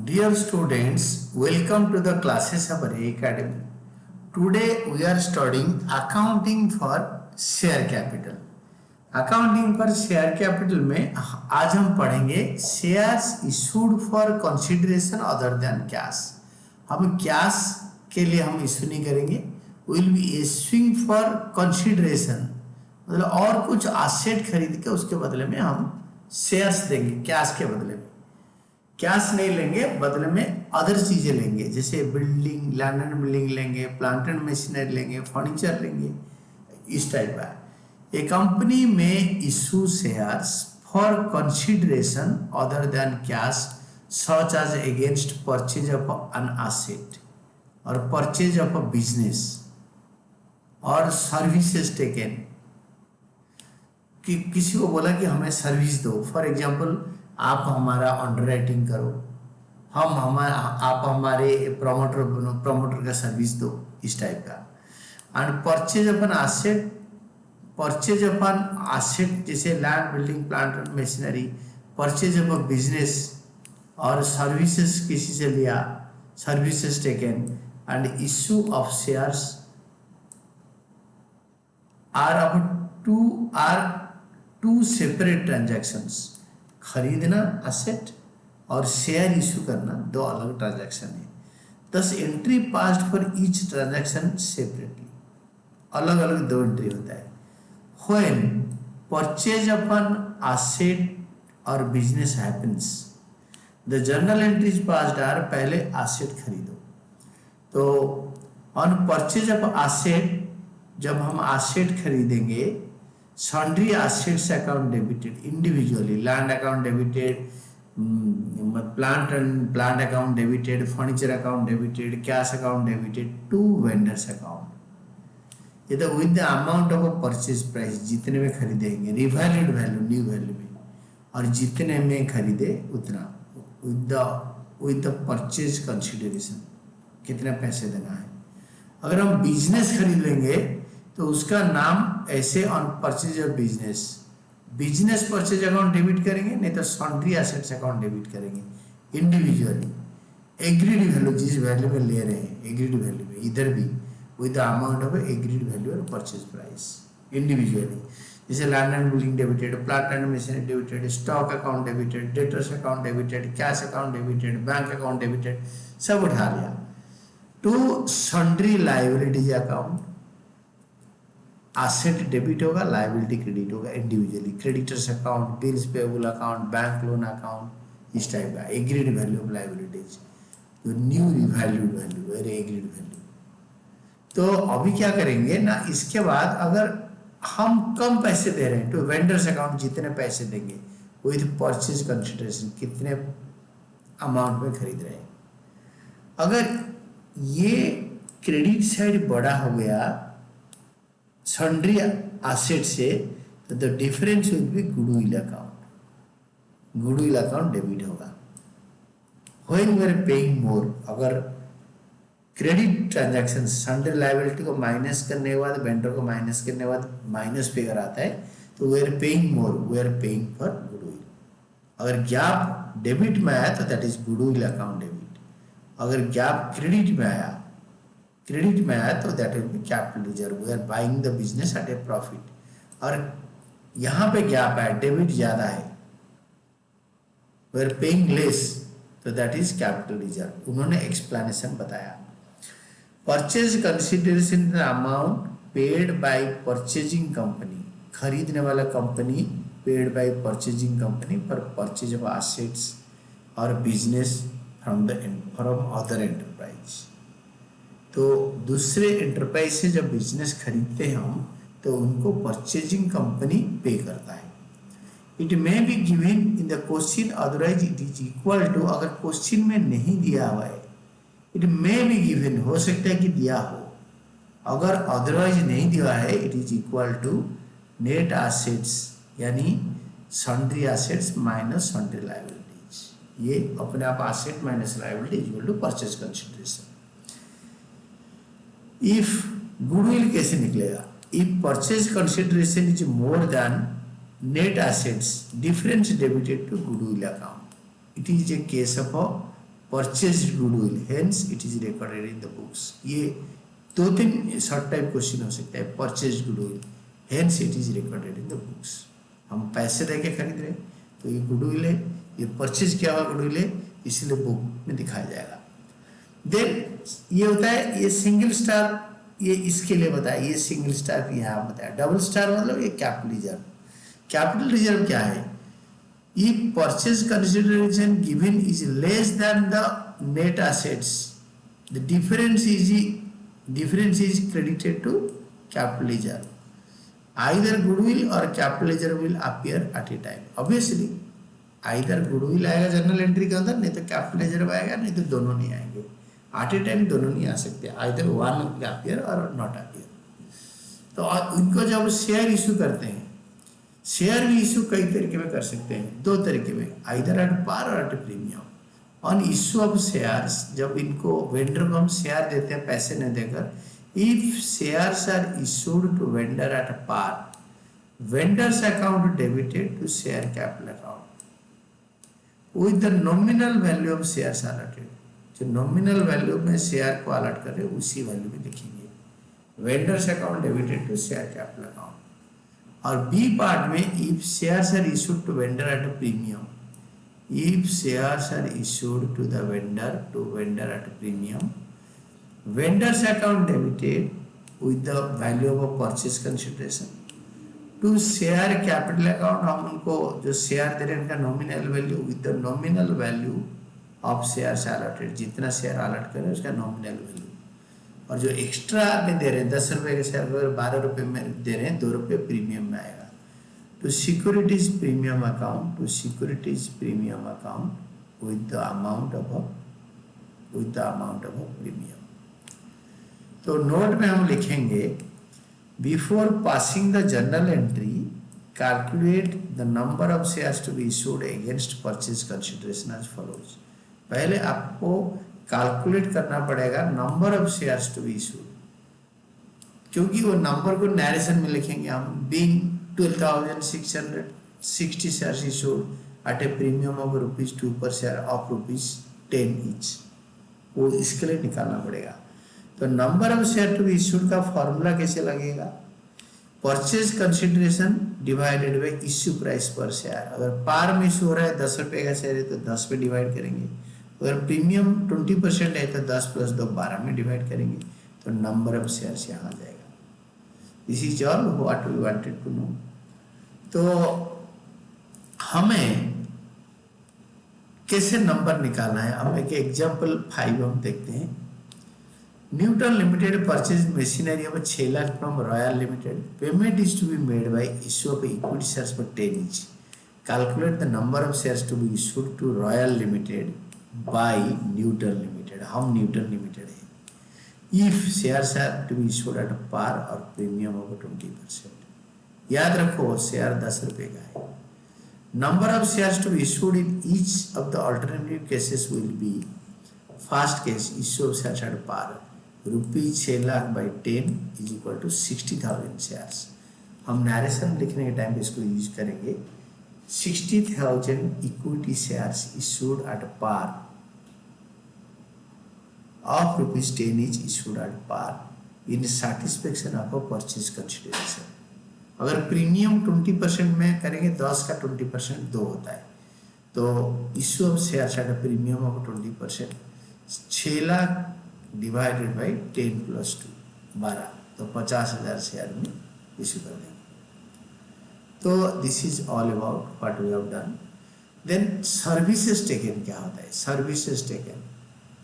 Dear students, welcome to the classes of Array Academy. Today we are studying accounting for share capital. Accounting पर share capital में आज हम पढ़ेंगे shares issued for consideration other than cash. हम cash के लिए हम issue नहीं करेंगे, will be issuing for consideration, मतलब और कुछ एसेट खरीद के उसके बदले में हम शेयर्स देंगे। कैश के बदले में कैश नहीं लेंगे, बदले में अदर चीजें लेंगे, जैसे बिल्डिंग, लैंड एंड बिल्डिंग लेंगे, प्लांट एंड मशीनरी लेंगे, फर्नीचर लेंगे, इस टाइप का। A company may issue shares for consideration other than cash, such as against purchase of an asset or purchase of a business or services taken। कि किसी को बोला कि हमें सर्विस दो, फॉर एग्जांपल आप हमारा अंडरराइटिंग करो, आप हमारे प्रमोटर का सर्विस दो, इस टाइप का। And purchase of an asset, purchase of an asset जैसे land, building, plant and machinery, purchase of a business और सर्विसेज किसी से लिया, services taken, and issue of shares are two separate transactions. खरीदना asset और share issue करना दो अलग ट्रांजैक्शन है। दस entry passed for each transaction separately, अलग अलग दो एंट्री होता है। When purchase of an asset or business happens, the journal entries passed are पहले asset खरीदो। तो on purchase of asset, जब हम asset खरीदेंगे, sundry assets account debited individually, land account debited, plant account debited, furniture account debited, cash account debited to vendors account। ये तो with the amount of purchase price, जितने में खरीदेंगे, revalued value new value में, और जितने में खरीदे उतना, विद द परचेज कंसीडरेशन, कितना पैसे देना है। अगर हम बिजनेस खरीद लेंगे तो उसका नाम ऐसे on purchase of business, business purchase account debit करेंगे, नहीं तो सॉन्ड्री एसेट्स अकाउंट डेबिट करेंगे इंडिविजुअली। एग्रीड वैल्यू, जिस वैल्यू में ले रहे हैं एग्रीड वैल्यू में, इधर भी with the amount of agreed value or purchase price individually। जैसे land and building debited, plant and machinery debited, stock account debited, debtors account debited, cash account debited, bank account debited, सब उठा लिया। to sundry liabilities account, asset debit होगा, liability credit होगा individually. creditors account, bills payable account, bank loan account, इस type का agreed value of liabilities, तो new revalued value or agreed value। तो अभी क्या करेंगे ना, इसके बाद अगर हम कम पैसे दे रहे हैं तो वेंडर्स अकाउंट, जितने पैसे देंगे विद परचेज कंसीडरेशन, कितने अमाउंट में खरीद रहे हैं। अगर ये क्रेडिट साइड बड़ा हो गया सन्ड्री एसेट से, तो the difference will be goodwill account, goodwill account debit होगा। When we are paying more, अगर क्रेडिट ट्रांजैक्शन सन्ड्री लायबिलिटी को माइनस करने के बाद, वेंडर को माइनस करने के बाद माइनस फिगर आता है, तो we are paying more, we are paying for goodwill. अगर गैप डेबिट में आया तो that is goodwill account debit. अगर गैप क्रेडिट में आया तो that will be capital reserve, we are buying the business at a profit. और यहाँ पे गैप है, डेबिट ज्यादा है, वी आर पेइंग लेस, तो दैट इज कैपिटल रिजर्व। उन्होंने एक्सप्लेनेशन बताया। Purchase consideration the amount paid by purchasing company, खरीदने वाला company paid by purchasing company for purchase of assets और बिजनेस फ्रॉम अदर एंटरप्राइज। तो दूसरे एंटरप्राइज से जब बिजनेस खरीदते हैं हम, तो उनको परचेजिंग कंपनी पे करता है। It may be given in the question, otherwise it is equal to, अगर क्वेश्चन में नहीं दिया हुआ है, इट मे बी गिवन, हो सकता है कि दिया हो, अगर अदरवाइज नहीं दिया है, it is equal to net assets, यानी sundry assets minus sundry liabilities. ये अपने आप asset minus liability equal to purchase consideration. If goodwill कैसे निकलेगा, if purchase consideration is more than net assets, difference debited to goodwill account, it is a case of a purchase goodwill, hence it is recorded in the books. ये दो तीन short type question हो सकता है। Purchase goodwill, hence it is recorded in the books. हम पैसे दे के खरीद रहे तो ये गुडविल है, ये परचेज किया हुआ गुडविल है, इसलिए बुक में दिखाया जाएगा। देन ये होता है, ये सिंगल स्टार, ये इसके लिए बताया, ये सिंगल स्टार यहाँ बताया। डबल स्टार मतलब ये कैपिटल रिजर्व। कैपिटल रिजर्व क्या है? If purchase consideration given is less than the net assets, the difference is credited to capital reserve. Either goodwill or capital reserve will appear at a time. Obviously, either goodwill आएगा journal entry के अंदर, नहीं तो capital reserve आएगा, नहीं तो दोनों नहीं आएंगे। At a time दोनों नहीं आ सकते, either one will appear or not appear. तो उनको जब शेयर इशू करते हैं, शेयर भी इशू कई तरीके में कर सकते हैं, दो तरीके में, आइदर एट पार और at premium. On issue of shares, जब इनको वेंडर को हम शेयर देते हैं पैसे नहीं देकर, if shares are issued to vendor at par, vendor's account debited to share capital account with the nominal value of shares allotted. जो नॉमिनल वैल्यू में शेयर को अलॉट कर रहे हैं उसी वैल्यू में लिखेंगे, vendor's account debited to share capital account. और बी पार्ट में, if shares are issued to vendor at a premium, if shares are issued to the vendor at premium, vendors account debited with the value of purchase consideration to share capital account. हम उनको जो share दे रहे हैं उनका nominal value with the nominal value of shares allotted, जितना share allot करें उसका नॉमिनल वैल्यू। और जो एक्स्ट्रा में दे रहे हैं 10 रुपए के शेयर अगर 12 रुपए में दे रहे हैं, 2 रुपए प्रीमियम में आएगा। To securities premium account, to securities premium account with the amount of premium. तो नोट में हम लिखेंगे, before passing the journal entry calculate the number of shares to be issued against purchase consideration as follows. पहले आपको calculate करना पड़ेगा number of shares to be issued, क्योंकि वो नंबर को नैरेशन में लिखेंगे हम। Being 12,660 shares issued at a premium of ₹2 पर शेयर ऑफ ₹10 ईच, वो इसके लिए निकालना पड़ेगा। तो number of share to be issued का फॉर्मूला कैसे लगेगा? Purchase consideration divided by issue price per share. अगर पार में इशू हो रहा है 10 रुपए का शेयर है तो 10 पे डिवाइड करेंगे, अगर प्रीमियम 20% है तो 10 + 2 12 में डिवाइड करेंगे, तो नंबर ऑफ शेयर्स यहाँ आ जाएगा। This is all what we wanted to know. तो हमें कैसे नंबर निकालना है, हम एक एग्जांपल 5 हम देखते हैं। Newton Limited purchase machinery of 6 lakh from Royal Limited. Payment is to be made by issue of equity shares for 10 each. Calculate the number of shares to be issued to Royal Limited by Newton Limited. हम Newton Limited है। If shares are to be issued at par और premium of 20%। याद रखो share 10 रुपए का है। Number of shares to be issued in each of the alternative cases will be, first case issue of shares at par ₹6 lakh by 10 is equal to 60,000 shares. हम narration लिखने के time पे इसको यूज करेंगे। 60,000 equity shares issued at par of ₹10 each issued at par in satisfaction of a purchase consideration। अगर premium 20% में करेंगे, 10 का 20% 2 होता है, तो issue of shares eight a premium of 20%, 6 lakh divided by 10 + 2 12, तो 50,000 शेयर में इश्यू कर देंगे। तो this is all about what we have done. Then services taken क्या होता है? Services taken,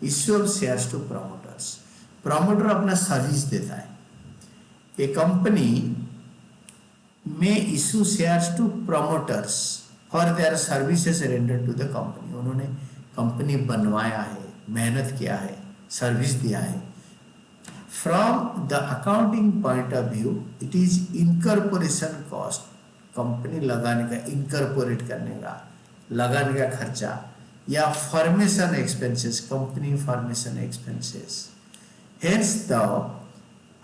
issue of shares to promoters. Promoter अपना सर्विस देता है। ए कंपनी में issue shares to promoters for their services rendered to the company. उन्होंने company बनवाया है, मेहनत किया है, सर्विस दिया है। From the accounting point of view it is incorporation cost. Company लगाने का, इनकॉर्पोरेट करने का, लगाने का खर्चा, या formation expenses, company formation expenses. Hence the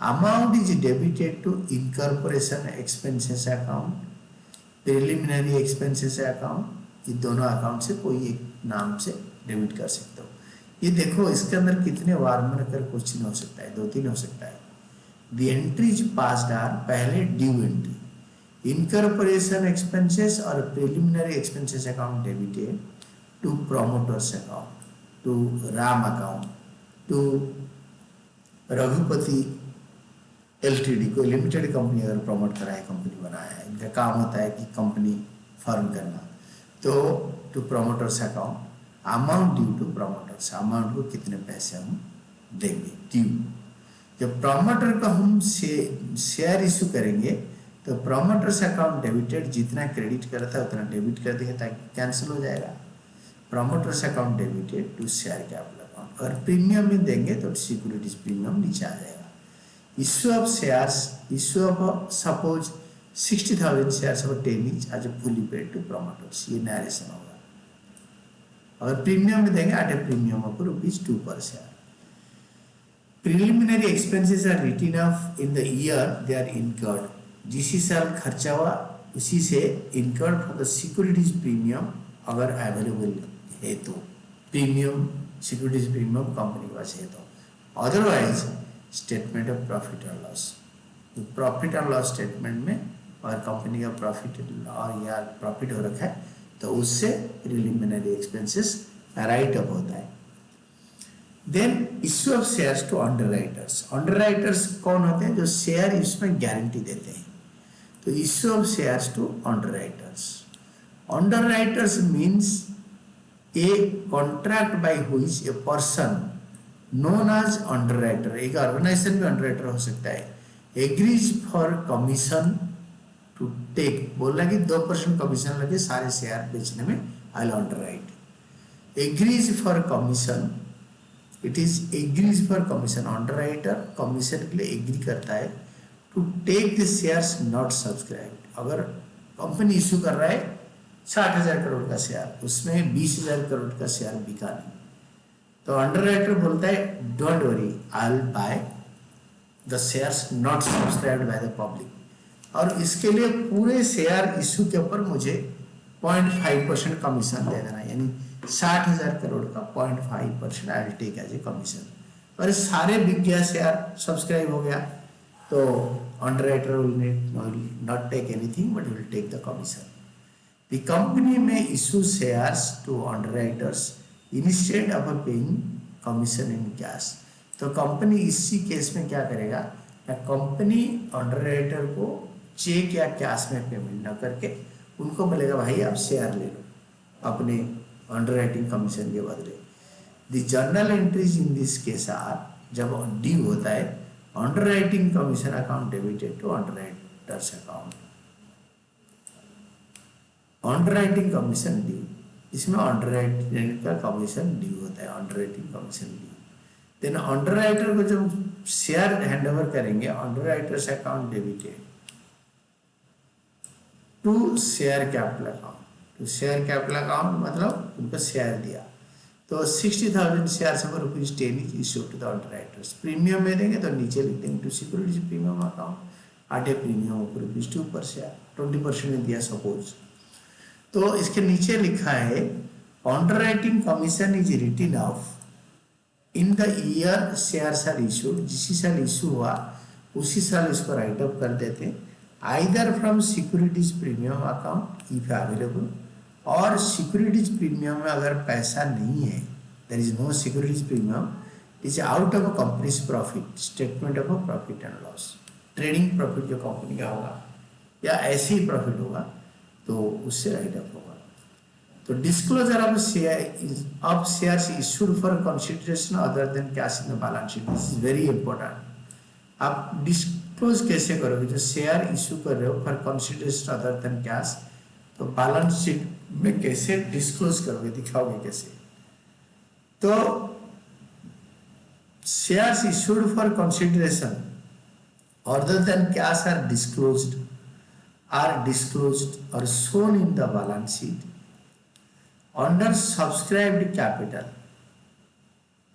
amount is debited to incorporation expenses account, preliminary expenses account. ये दोनों अकाउंट से कोई एक नाम से डेबिट कर सकते हो। ये देखो इसके अंदर कितने वार्मर कर क्वेश्चन हो सकता है, 2-3 हो सकता है। द एंट्रीज पास्ड आर पहले ड्यू एंट्री, इनकॉर्पोरेशन एक्सपेंसेस और preliminary expenses account debited to promoters account, to Ram account, to Raghupati LTD, कोई लिमिटेड कंपनी अगर प्रमोट करा है, कंपनी बनाया है, इनका काम होता है कि कंपनी फॉर्म करना, तो to promoters account, amount due to promoters, amount को कितने पैसे हम देंगे ड्यू। जब प्रोमोटर को हम शेयर इशू करेंगे तो प्रोमोटर्स अकाउंट डेबिटेड, जितना क्रेडिट करता है उतना डेबिट कर देंगे ताकि कैंसिल हो जाएगा। Promoters account debited to share capital account, और प्रीमियम में देंगे तो सिक्योरिटीज प्रीमियम नीचे आ जाएगा। Issue of shares, issue of suppose 60,000 shares of 10 each as a fully paid to promoters, ये नरेशन होगा। अगर प्रीमियम में देंगे एट ए प्रीमियम ऑफ ₹2 पर share. Preliminary expenses are written off in the year they are incurred, जिस साल खर्चा हुआ उसी से incurred for the securities premium अगर अवेलेबल है तो, प्रीमियम सिक्योरिटीज प्रीमियम कंपनी के पास है तो, अदरवाइज स्टेटमेंट ऑफ प्रॉफिट और लॉस, प्रॉफिट और लॉस स्टेटमेंट में अगर कंपनी का प्रॉफिट और या प्रॉफिट हो रखा है तो उससे प्रिलिमिनरी एक्सपेंसेस राइट अप होता है। Then issue of shares to underwriters, underwriters कौन होते हैं? जो शेयर इसमें गारंटी देते हैं, तो issue of shares to underwriters. Underwriters means a contract by which a person known as underwriter, एक ऑर्गेनाइजेशन में अंडरराइटर हो सकता है, agrees for commission to take, बोलना कि 2% कमीशन लगे सारे शेयर बेचने में, I will underwrite, agrees for commission, it is agrees for commission, underwriter commission के लिए एग्री करता है, to take the shares not subscribed. अगर कंपनी इशू कर रहा है 60,000 करोड़ का शेयर, उसमें 20,000 करोड़ का शेयर बिका नहीं, तो अंडरराइटर बोलता है don't worry, I will by the shares not subscribed by the public, और इसके लिए पूरे शेयर इशू के ऊपर मुझे 0.5% कमीशन दे देना, यानी 60,000 करोड़ का 0.5% I will take as a commission. और सारे बिक गया, शेयर सब्सक्राइब हो गया, तो underwriter will not take anything but will take the commission. The company में issue shares to underwriters instead of paying commission in cash, तो कंपनी इसी केस में क्या करेगा, कंपनी अंडरराइटर को चेक या कैश में पेमेंट न करके उनको बोलेगा भाई आप शेयर ले लो अपने अंडरराइटिंग कमीशन के बदले। The journal entries in this case are, जब ड्यू होता है, underwriting commission account debited to underwriters account, underwriting commission due, इसमें अंडरराइटिंग का कमीशन ड्यू होता है, underwriting commission due. Then underwriter को जब शेयर हैंडओवर करेंगे, underwriters account debited to share capital account, तो शेयर कैपिटल अकाउंट मतलब उनको शेयर दिया, तो 60,000 shares of ₹10 each issue to the underwriters. Premium में देंगे तो नीचे लिख देंगे to securities premium account at a premium of ₹2 पर शेयर, 20% में दिया सपोज, तो इसके नीचे लिखा है underwriting commission is written off in the year shares are issued, जिस साल इशू हुआ उसी साल इसको राइट अप कर देते हैं, either from securities premium account if available, और सिक्योरिटीज प्रीमियम में अगर पैसा नहीं है, there is no securities premium, is out of a company's profit, statement of a profit and loss, trading profit जो कंपनी का होगा या ऐसे ही प्रॉफिट होगा तो उससे राइट अप होगा। तो disclosure of shares issued for consideration other than cash in the balance sheet, this is very important. आप डिस्क्लोज कैसे करोगे, जो शेयर इशू कर रहे हो for consideration other than cash, तो बैलेंस शीट में कैसे डिस्क्लोज करोगे, दिखाओगे कैसे? तो shares issued for consideration other than cash are disclosed or shown in the balance sheet under subscribed capital,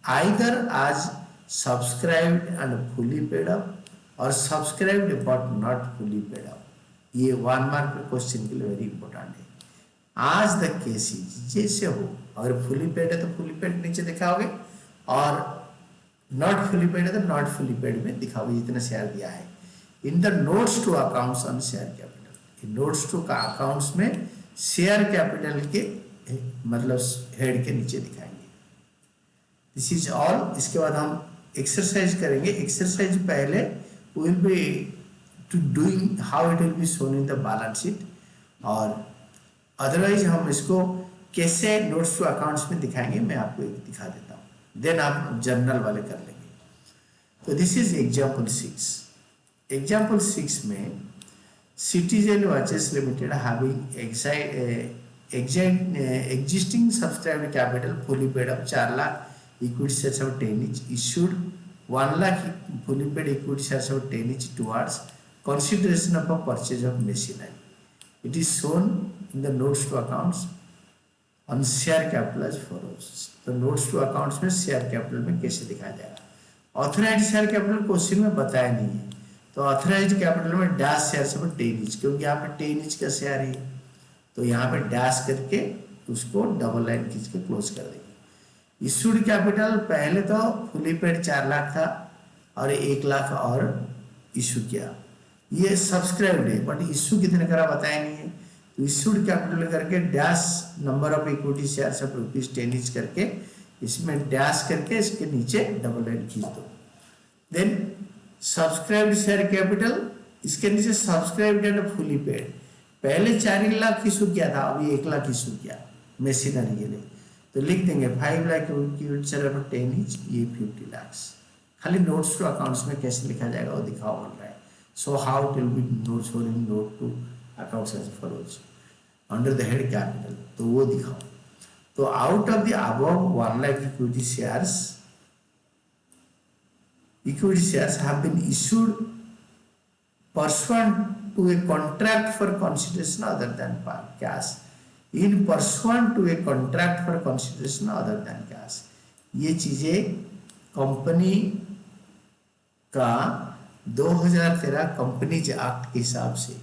either as subscribed and fully paid up or subscribed but not fully paid up। ये 1 mark के question के लिए very important है। आज the case is, जैसे हो, अगर fully paid है तो फुली पेड नीचे दिखाओगे, और नॉट फुली पेड है तो नॉट फुली पेड में दिखाओ इतना शेयर दिया है। In the notes to accounts on share capital, notes to का अकाउंट्स में शेयर कैपिटल के मतलब हेड के नीचे दिखाएंगे। This is all. इसके बाद हम एक्सरसाइज करेंगे। एक्सरसाइज पहले will be to doing how it will be shown in the balance sheet, और अदरवाइज हम इसको कैसे नोट्स टू अकाउंट्स में दिखाएंगे मैं आपको एक दिखा देता हूँ, देन आप जर्नल वाले कर लेंगे। तो दिस इज एग्जाम्पल 6। एग्जाम्पल 6 में citizen watches limited having existing subscribed capital fully paid of 4 lakh equity shares of 10 each, issued 1 lakh fully paid equity shares of 10 each towards consideration of a purchase of machinery. It is shown in the notes to accounts on share capital as follows. तो notes to accounts में share capital में कैसे दिखाया जाएगा। Authorised share capital question में बताया नहीं है, तो ऑथराइज्ड कैपिटल में डैश शेयर से 10 इंच, क्योंकि यहाँ पे 10 इंच का शेयर है तो यहाँ पे डैश करके उसको डबल लाइन खींच के क्लोज कर देंगे। इशूड कैपिटल पहले तो फुली पेड 4 लाख था और 1 लाख और इशू किया, ये सब्सक्राइब्ड है बट इशू कितने करा बताया नहीं है। तो इशूड कैपिटल करके dash number of equity share of ₹10 inch करके इसमें डैश करके इसके नीचे डबल लाइन खींच दो। देन सब्सक्राइब्ड शेयर कैपिटल, इसके नीचे सब्सक्राइब्ड एंड फुली पेड, पहले 4 लाख इशू किया था अभी 1 लाख इशू किया मशीनरी के लिए, तो लिख देंगे 5 lakh equity share of 10 inch, ये 50 लाख। खाली नोट्स टू अकाउंट्स में कैसे लिखा जाएगा वो दिखाओ बोल रहा है। So how it will be notes और in note to accounts as follows under the head capital, तो वो दिखाओ। तो out of the above 1 lakh equity shares have been issued pursuant to a contract for consideration other than cash, in pursuant to a contract for consideration other than cash। ये चीजें company का 2013 companies act के हिसाब से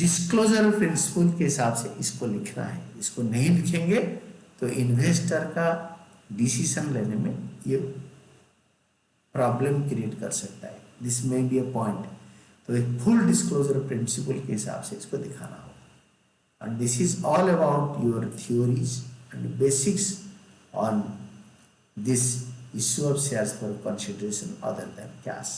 disclosure principal के हिसाब से इसको लिखना है। इसको नहीं लिखेंगे तो इन्वेस्टर का डिसीजन लेने में ये प्रॉब्लम क्रिएट कर सकता है। This may be a point, तो एक फुल डिस्क्लोजर प्रिंसिपल के हिसाब से इसको दिखाना होगा। And this is all about your theories and basics on this issue of shares for consideration other than cash.